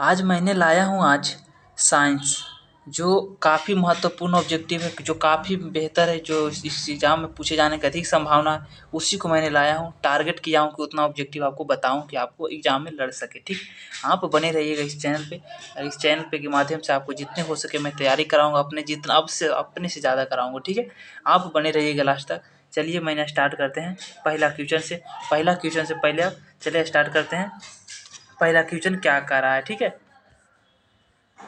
आज मैंने लाया हूँ आज साइंस, जो काफ़ी महत्वपूर्ण ऑब्जेक्टिव है, जो काफ़ी बेहतर है, जो इस एग्ज़ाम में पूछे जाने की अधिक संभावना है, उसी को मैंने लाया हूँ। टारगेट किया हूँ कि उतना ऑब्जेक्टिव आपको बताऊँ कि आपको एग्ज़ाम में लड़ सके, ठीक। आप बने रहिएगा इस चैनल पे, और इस चैनल पे के माध्यम से आपको जितने हो सके मैं तैयारी कराऊँगा, जितना अपने से ज़्यादा कराऊँगा, ठीक है। आप बने रहिएगा लास्ट तक। चलिए मैंने स्टार्ट करते हैं पहला क्वेश्चन से। पहले आप चलिए स्टार्ट करते हैं। पहला क्वेश्चन क्या कह रहा है, ठीक है।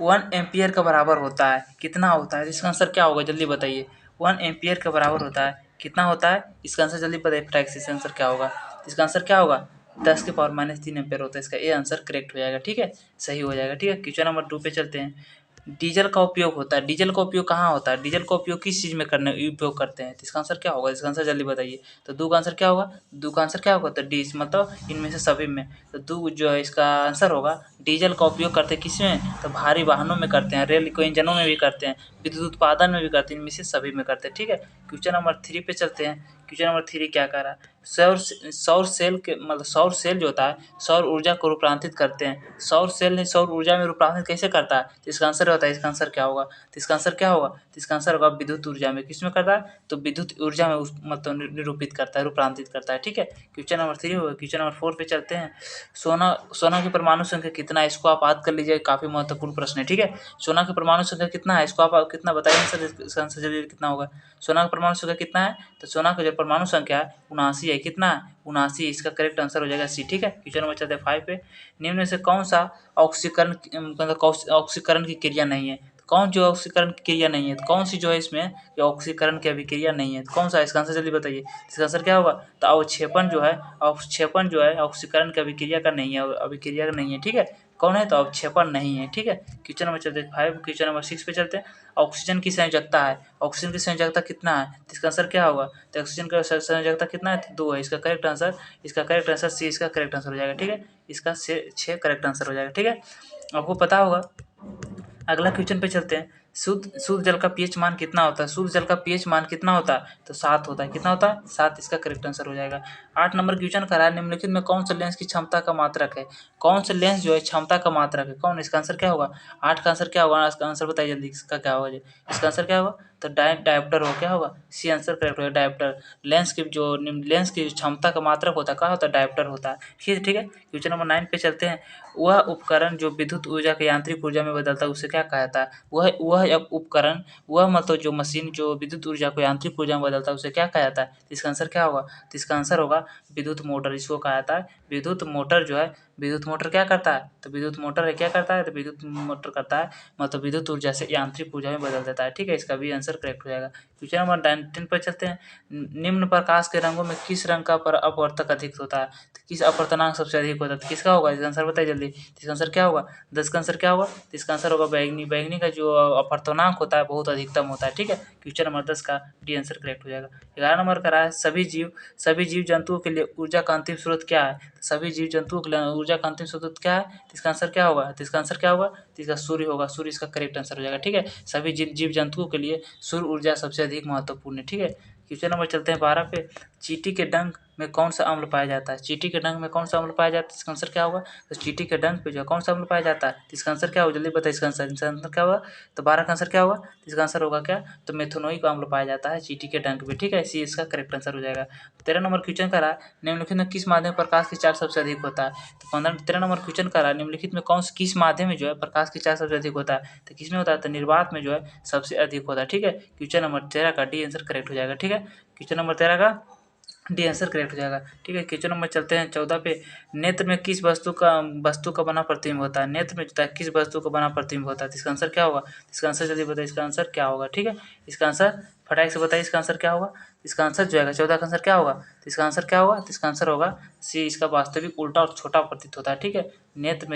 1 एम्पियर का बराबर होता है, कितना होता है? इसका आंसर क्या होगा जल्दी बताइए। 1 एम्पियर का बराबर होता है, कितना होता है? इसका आंसर जल्दी बताइए फटाक से। इसका आंसर क्या होगा? इसका आंसर क्या होगा? 10⁻³ एम्पियर होता है। इसका ए आंसर करेक्ट हो जाएगा, ठीक है, सही हो जाएगा, ठीक है। क्वेश्चन नंबर 2 पे चलते हैं। डीजल का उपयोग होता है, डीजल का उपयोग कहाँ होता है? डीजल का उपयोग किस चीज़ में उपयोग करते हैं? तो इसका आंसर क्या होगा? इसका आंसर जल्दी बताइए। तो दो का आंसर क्या होगा? दो का आंसर क्या होगा? तो डी मतलब इनमें से सभी में। तो दो जो है इसका आंसर होगा। डीजल का उपयोग करते हैं किसमें? तो भारी वाहनों में करते हैं, रेल को इंजनों में भी करते हैं, विद्युत उत्पादन में भी करते हैं, इनमें से सभी में करते हैं, ठीक है। क्वेश्चन नंबर 3 पे चलते हैं। क्वेश्चन नंबर 3 क्या कह रहा है? सौर सेल के मतलब सौर सेल जो होता है सौर ऊर्जा को रूपांतरित करते हैं। सौर सेल ने सौर ऊर्जा में रूपांतरित कैसे करता है? तो इसका आंसर होता है, इसका आंसर क्या होगा? तो इसका आंसर क्या होगा? तो इसका आंसर होगा विद्युत ऊर्जा में। किसमें करता है? तो विद्युत ऊर्जा में उस मतलब निरूपित करता है, रूपांतरित करता है, ठीक है। क्वेश्चन नंबर 3 होगा। क्वेश्चन नंबर 4 पे चलते हैं। सोना की परमाणु संख्या कितना है? इसको आप याद कर लीजिए, काफ़ी महत्वपूर्ण प्रश्न है, ठीक है। सोना की परमाणु संख्या कितना है? इसको आप कितना बताइए आंसर। इसका आंसर जल्दी कितना होगा? सोना का परमाणु संख्या कितना है? तो सोना का जो परमाणु संख्या है 79 है। कितना है? 79। इसका करेक्ट आंसर हो जाएगा सी, ठीक है। क्वेश्चन नंबर चलते हैं 5 पे। निम्न में से कौन सा ऑक्सीकरण मतलब ऑक्सीकरण की क्रिया नहीं है? कौन जो ऑक्सीकरण की क्रिया नहीं है? तो कौन सी जो है इसमें ये ऑक्सीकरण की अभिक्रिया नहीं है? तो कौन सा? इसका आंसर जल्दी बताइए। इसका आंसर क्या होगा? तो अवक्षेपण जो है ऑक्सीकरण की अभिक्रिया का नहीं है, अभिक्रिया का नहीं है, ठीक है। कौन है? तो अवक्षेपण नहीं है, ठीक है। क्वेश्चन नंबर चलते हैं 5। क्वेश्चन नंबर 6 पे चलते हैं। ऑक्सीजन की संयोजकता है, ऑक्सीजन की संयोजकता कितना है? तो इसका आंसर क्या होगा? तो ऑक्सीजन का संयोजकता कितना है? 2 है। इसका करेक्ट आंसर सी, इसका करेक्ट आंसर हो जाएगा, ठीक है। इसका 6 करेक्ट आंसर हो जाएगा, ठीक है। आपको पता होगा। अगला क्वेश्चन पे चलते हैं। शुद्ध जल का पीएच मान कितना होता है? शुद्ध जल का पीएच मान कितना होता है? तो 7 होता है। कितना होता है? 7। इसका करेक्ट आंसर हो जाएगा। 8 नंबर क्वेश्चन करा है, निम्नलिखित में कौन सा लेंस की क्षमता का मात्रक है? कौन सा लेंस जो है क्षमता का मात्रक है? कौन? इसका आंसर क्या होगा? 8 का आंसर क्या होगा? इसका आंसर बताइए जल्दी। इसका क्या होगा? इसका आंसर क्या होगा? तो डायोप्टर हो। क्या होगा? सी आंसर करेक्ट होगा, डायोप्टर। लेंस की क्षमता का मात्रक होता है, क्या होता है? डायोप्टर होता है, ठीक है। क्वेश्चन नंबर 9 पे चलते हैं। वह उपकरण जो विद्युत ऊर्जा को यांत्रिक ऊर्जा में बदलता है उसे क्या कहा जाता है? वह उपकरण, वह मतलब जो मशीन जो विद्युत ऊर्जा को यांत्रिक ऊर्जा में बदलता है उसे क्या कहा जाता है? तो इसका आंसर क्या होगा? तो इसका आंसर होगा विद्युत मोटर। इसको कहा जाता है विद्युत मोटर। जो है विद्युत मोटर क्या करता है? तो विद्युत मोटर है क्या करता है? तो विद्युत मोटर करता है मतलब विद्युत ऊर्जा से यांत्रिक ऊर्जा में बदल देता है, ठीक है। इसका भी आंसर करेक्ट हो जाएगा। क्वेश्चन नंबर 10 पर चलते हैं। निम्न प्रकाश के रंगों में किस रंग का अपवर्तक अधिक होता है? तो किस अपवर्तनांक सबसे अधिक होता है? तो किसका होगा? इसका आंसर बताइए जल्दी। इसका आंसर क्या होगा? 10 का आंसर क्या होगा? तो इसका आंसर होगा बैगनी। बैगनी का जो अपवर्तनांक होता है बहुत अधिकतम होता है, ठीक है। क्वेश्चन नंबर 10 का डी आंसर करेक्ट हो जाएगा। 11 नंबर का है सभी जीव जंतुओं के लिए ऊर्जा का अंतिम स्रोत क्या है? तो सभी जीव जंतुओं के लिए ऊर्जा का अंतिम स्रोत क्या है? तो इसका आंसर क्या होगा? तो इसका आंसर क्या होगा? तो इसका सूर्य होगा। सूर्य इसका करेक्ट आंसर हो जाएगा, ठीक है। सभी जीव जंतुओं के लिए सूर्य ऊर्जा सबसे अधिक महत्वपूर्ण है, ठीक है। क्वेश्चन नंबर चलते हैं 12 पे। चींटी के डंक में कौन सा अम्ल पाया जाता है? चींटी के डंक में कौन सा अम्ल पाया जाता है? इसका आंसर क्या होगा? तो चींटी के डंक पे जो है कौन सा अम्ल पाया जाता है? तो इसका आंसर क्या होगा? जल्दी बताइए। इसका आंसर क्या होगा? तो 12 का आंसर क्या होगा? तो इसका आंसर होगा क्या? तो मेथनोइक अम्ल पाया जाता है चींटी के डंक पे, ठीक है। इसी इसका करेक्ट आंसर हो जाएगा। 13 नंबर क्वेश्चन का रहा निम्नलिखित में किस माध्यम में प्रकाश की चार्ज सबसे अधिक होता है? तो 13 नंबर क्वेश्चन का रहा निम्नलिखित में किस माध्यम में जो है प्रकाश की चार्ज सबसे अधिक होता है? तो किसमें होता है? तो निर्वात में जो है सबसे अधिक होता है, ठीक है। क्वेश्चन नंबर 13 का डी आंसर करेक्ट हो जाएगा, ठीक है। क्वेश्चन नंबर 13 का डी आंसर करेक्ट हो जाएगा, ठीक है। क्वेश्चन नंबर चलते हैं 14 पे। नेत्र में किस वस्तु का बना प्रतिबिंब होता है? नेत्र में जो है किस वस्तु का बना प्रतिबिंब होता है? तो इसका आंसर क्या होगा? इसका आंसर जल्दी बताइए। इसका आंसर क्या होगा? ठीक है। इसका आंसर फटाक से बताइए। इसका आंसर क्या होगा? इसका आंसर जो है 14 का आंसर क्या होगा? तो इसका आंसर क्या होगा? तो इसका आंसर होगा सी। इसका वास्तविक उल्टा और छोटा प्रतीत होता है, ठीक है। नेत्र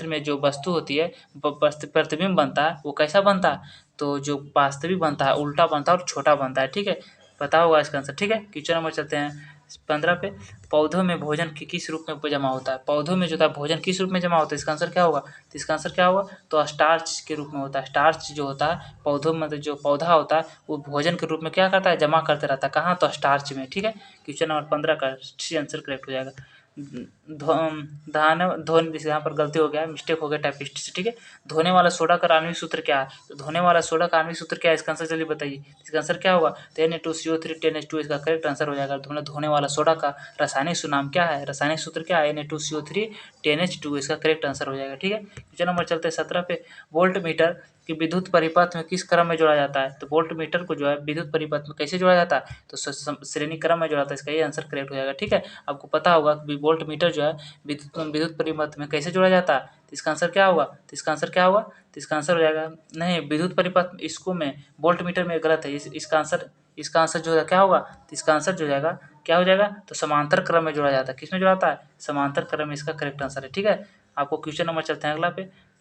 में जो वस्तु होती है प्रतिबिंब बनता है वो कैसा बनता है? तो जो वास्तविक बनता है उल्टा बनता है और छोटा बनता है, ठीक है। पता होगा इसका आंसर, ठीक है। क्वेश्चन नंबर चलते हैं 15 पे। पौधों में भोजन किस रूप में जमा होता है? पौधों में जो था भोजन किस रूप में जमा होता है? इसका आंसर क्या होगा? तो इसका आंसर क्या होगा? तो स्टार्च के रूप में होता है। स्टार्च जो होता है पौधों में, जो पौधा होता है वो भोजन के रूप में क्या करता है? जमा करते रहता है। कहाँ? तो स्टार्च में, ठीक है। क्वेश्चन नंबर 15 का सी आंसर करेक्ट हो जाएगा। धोने, जैसे यहाँ पर गलती हो गया, मिस्टेक हो गया टाइपिस्ट से, ठीक है। धोने वाला सोडा का आणविक सूत्र क्या है? तो धोने वाला सोडा का आणविक सूत्र क्या है? इसका आंसर चलिए बताइए। इसका आंसर क्या होगा? तो Na2CO3 10H2 इसका करेक्ट आंसर हो जाएगा। धोने वाला सोडा का रासायनिक नाम क्या है? रासायनिक सूत्र क्या है? Na2CO3 10H2 इसका करेक्ट आंसर हो जाएगा, ठीक है। क्वेश्चन नंबर चलते हैं 17 पे। वोल्ट मीटर कि विद्युत परिपथ में किस क्रम में जोड़ा जाता है? तो वोल्ट मीटर को जो है विद्युत परिपथ में कैसे जोड़ा जाता है? तो श्रेणी क्रम में जोड़ा जाता है। इसका ये आंसर करेक्ट हो जाएगा, ठीक है। आपको पता होगा कि वोल्ट मीटर जो है विद्युत परिपथ में कैसे जोड़ा जाता है? तो इसका आंसर क्या होगा? तो इसका आंसर क्या होगा? तो इसका आंसर हो जाएगा, नहीं, विद्युत परिपथ इसको में वोल्ट मीटर में गलत है। इसका आंसर जो है क्या होगा? तो इसका आंसर जो जाएगा क्या हो जाएगा? तो समांतर क्रम में जोड़ा जाता है। किसमें जोड़ा जाता है? समांतर क्रम में इसका करेक्ट आंसर है, ठीक है। आपको क्वेश्चन नंबर चलते हैं अगला पे।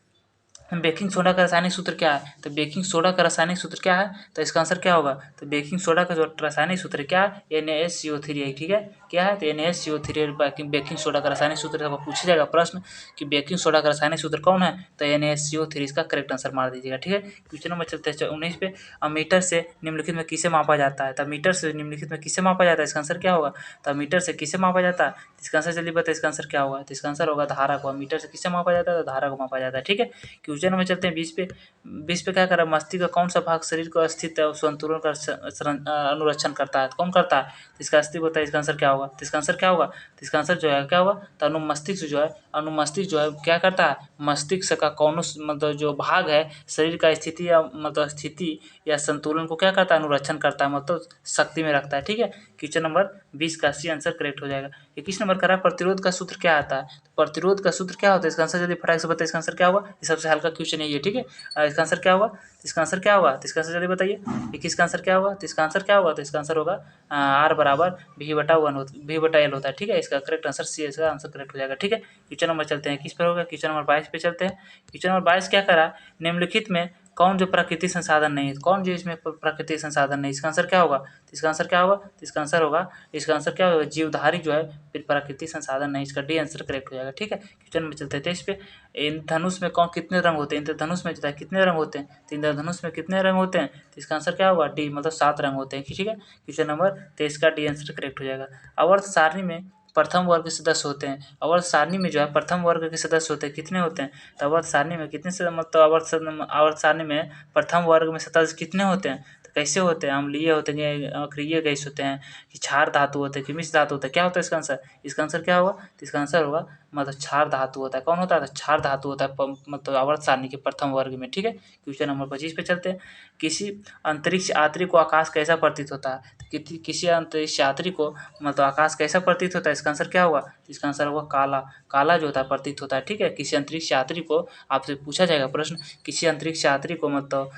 बेकिंग सोडा का रासायनिक सूत्र क्या है? तो बेकिंग सोडा का रासायनिक सूत्र क्या है? तो इसका आंसर क्या होगा? तो बेकिंग सोडा का जो रासायनिक सूत्र क्या है? NaSCO3 है, ठीक है। क्या है? तो NaSCO3 बेकिंग सोडा का रासायनिक सूत्र आपको पूछा जाएगा प्रश्न कि बेकिंग सोडा का रासायनिक सूत्र कौन है? तो NaSCO3 इसका करेक्ट आंसर मार दीजिएगा, ठीक है। क्वेश्चन नंबर चलते हैं 19 पे। मीटर से निम्नलिखित में किसे मापा जाता है? तो मीटर से निम्नलिखित में किसे मापा जाता है? इसका आंसर क्या होगा? तो मीटर से किसे मापा जाता है? इसका आंसर चलिए बताइए। इसका आंसर क्या होगा? तो इसका आंसर होगा धारा को। मीटर से किसे मापा जाता है? तो धारा को मापा जाता है, ठीक है। क्वेश्चन नंबर चलते हैं 20 पे। 20 पे क्या कर रहा है? मस्तिष्क का कौन सा भाग शरीर को स्थित संतुलन का अनुरक्षण करता है? कौन करता है? तो इसका अस्तित्व होता है। इसका आंसर क्या होगा? तो इसका आंसर क्या होगा? तो इसका आंसर जो है क्या होगा? तो अनुमस्तिष्क जो है क्या करता है? मस्तिष्क का कौन मतलब जो भाग है शरीर का स्थिति या मतलब स्थिति या संतुलन को क्या करता है? अनुरक्षण करता है, मतलब शक्ति में रखता है, ठीक है। क्वेश्चन नंबर 20 का सी आंसर करेक्ट हो जाएगा। 21 नंबर का प्रतिरोध का सूत्र क्या आता है? तो प्रतिरोध का सूत्र क्या होता है? इसका आंसर जल्दी फटाक से बताइए। इसका आंसर क्या होगा? ये सबसे हल्का क्वेश्चन है ये, ठीक है। इसका आंसर क्या होगा? इसका आंसर क्या होगा? तो इसका आंसर जल्दी बताइए। 21 का आंसर क्या होगा? तो इसका आंसर क्या होगा? तो इसका आंसर होगा R बराबर V/1 होता है, ठीक है। इसका करेक्ट आंसर सी, इसका आंसर करेक्ट हो जाएगा, ठीक है। क्वेश्चन नंबर चलते हैं किस पर होगा? क्वेश्चन नंबर 22 पे चलते हैं। क्वेश्चन नंबर 22 क्या करा? निम्नलिखित में कौन जो प्राकृतिक संसाधन नहीं है? कौन जो इसमें प्राकृतिक संसाधन नहीं? इसका आंसर क्या होगा? तो इसका आंसर क्या होगा? तो इसका आंसर क्या होगा? जीवधारी जो है फिर प्राकृतिक संसाधन नहीं। इसका डी आंसर करेक्ट हो जाएगा, ठीक है। क्वेश्चन में चलते हैं 23 पे। इंद्रधनुष में कौन कितने रंग होते हैं? इंद्रधनुष में जो है कितने रंग होते हैं? तो इंद्रधनुष में कितने रंग होते हैं? तो इसका आंसर क्या होगा? डी, मतलब 7 रंग होते हैं, ठीक है। क्वेश्चन नंबर 23 का डी आंसर करेक्ट हो जाएगा। आवर्त सारणी में प्रथम वर्ग के सदस्य होते हैं। आवर्त सारणी में जो है प्रथम वर्ग के सदस्य होते हैं, कितने होते हैं? तो आवर्त सारणी में कितने से मतलब आवर्त सारणी में प्रथम वर्ग में सदस्य कितने होते हैं? तो कैसे होते हैं? अम्लीय होते हैं, अक्रिय गैस होते हैं, कि क्षार धातु होते हैं, कि मिश्र धातु होता है? क्या होता है इसका आंसर? इसका आंसर क्या होगा? तो इसका आंसर होगा मतलब क्षार धातु होता है। कौन होता है? तो क्षार धातु होता है मतलब आवर्त सारणी के प्रथम वर्ग में, ठीक है। क्वेश्चन नंबर 25 पे चलते हैं। किसी अंतरिक्ष यात्री को आकाश कैसा प्रतीत होता है? तो किसी अंतरिक्ष यात्री को मतलब आकाश कैसा प्रतीत होता है? इसका आंसर क्या होगा? इसका आंसर होगा काला। काला जो होता है प्रतीत होता है, ठीक है। किसी अंतरिक्ष यात्री को आपसे पूछा जाएगा प्रश्न, किसी अंतरिक्ष यात्री को मतलब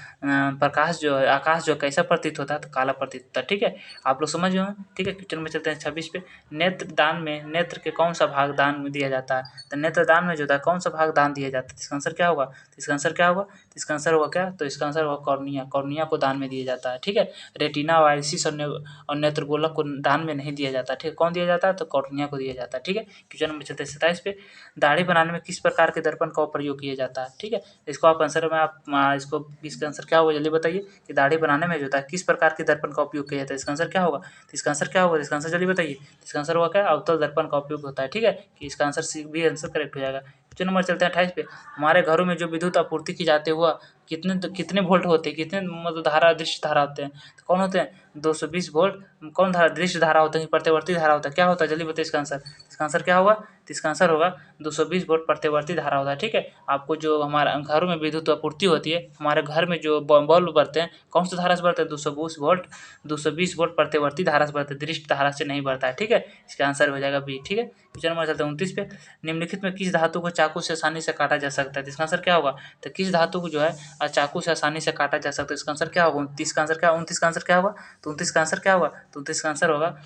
प्रकाश जो है आकाश जो कैसा प्रतीत होता है? तो काला प्रतीत होता है, ठीक है। आप लोग समझ गए, ठीक है। क्वेश्चन में चलते हैं 26 पे। नेत्र दान में नेत्र के कौन सा भाग दान में दिया जाता है? तो नेत्र दान में जो होता है कौन सा भाग दान दिया जाता है? इसका आंसर क्या होगा? तो इसका आंसर क्या होगा? तो इसका आंसर होगा क्या? तो इसका आंसर होगा कॉर्निया। कॉर्निया को दान में दिया जाता है, ठीक है। रेटिना, वायसिस और नेत्रगोलक को दान में नहीं दिया जाता, ठीक है। कौन दिया जाता है? तो कॉर्निया को दिया जाता है, ठीक है। क्वेश्चन नंबर चलते हैं 27 पे। दाढ़ी बनाने में किस प्रकार के दर्पण का प्रयोग किया जाता है? ठीक है। इसको आप आंसर में आप इसको इसका आंसर क्या होगा जल्दी बताइए कि दाढ़ी बनाने में जो होता है किस प्रकार के दर्पण का उपयोग किया जाता है? इसका आंसर क्या होगा? तो इसका आंसर क्या होगा? इसका आंसर जल्दी बताइए। इसका आंसर होगा क्या? अवतल दर्पण का उपयोग होता है, ठीक है। कि इसका आंसर सी भी आंसर करेक्ट हो जाएगा। क्वेश्चन नंबर चलते हैं 28 पे। हमारे घरों में जो विद्युत आपूर्ति की जाते हुआ कितने वोल्ट होते हैं? कितने मतलब धारा दृश्य धारा होते हैं? तो कौन होते हैं? 220 वोल्ट। कौन धारा? दृश्य धारा होता है कि प्रतिवर्ती धारा होता है? क्या होता है जल्दी बताइए इसका आंसर। इसका आंसर क्या होगा? तो इसका आंसर होगा 220 वोल्ट प्रतिवर्ती धारा होता है, ठीक है। आपको जो हमारे घरों में विद्युत आपूर्ति होती है, हमारे घर में जो बल्ब बढ़ते हैं कौन सी धारा से बढ़ते हैं? 220 वोल्ट प्रतिवर्ती धारा से बढ़ते हैं, दृश्य धारा से नहीं बढ़ता है, ठीक है। इसका आंसर हो जाएगा बी, ठीक है। क्वेश्चन नंबर चलते हैं 29 पे। निम्नलिखित में किस धातु को चाकू से आसानी से काटा जा सकता है? इसका आंसर क्या होगा? तो किस धातु को जो है चाकू से आसानी से काटा जा सकता है? इसका आंसर क्या होगा? 29 का आंसर क्या? 29 का आंसर क्या होगा? तो 29 का आंसर क्या होगा? तो 29 का आंसर होगा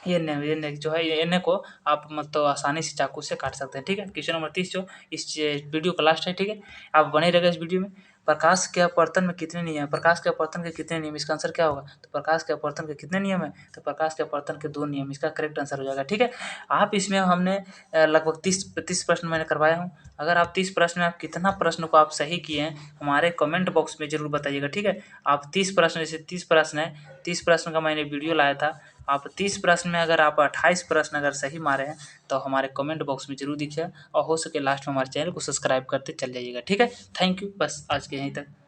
ये जो है ये को आप मतलब आसानी से चाकू से काट सकते हैं, ठीक है। क्वेश्चन नंबर 30 जो इस वीडियो का लास्ट है, ठीक है। आप बने रहेगा इस वीडियो में। प्रकाश के अपवर्तन में कितने नियम है? प्रकाश के अपवर्तन के कितने नियम? इसका आंसर क्या होगा? तो प्रकाश के अपवर्तन के कितने नियम है? तो प्रकाश के अपवर्तन के 2 नियम। इसका करेक्ट आंसर हो जाएगा, ठीक है। आप इसमें हमने लगभग 30 प्रश्न मैंने करवाया हूँ। अगर आप 30 प्रश्न में आप कितना प्रश्न को आप सही किए हैं हमारे कमेंट बॉक्स में जरूर बताइएगा, ठीक है। आप 30 प्रश्न जैसे 30 प्रश्न है, 30 प्रश्न का मैंने वीडियो लाया था। आप 30 प्रश्न में अगर आप 28 प्रश्न अगर सही मारे हैं तो हमारे कमेंट बॉक्स में ज़रूर दिखिए और हो सके लास्ट में हमारे चैनल को सब्सक्राइब करते चल जाइएगा। ठीक है, थैंक यू। बस आज के यहीं तक।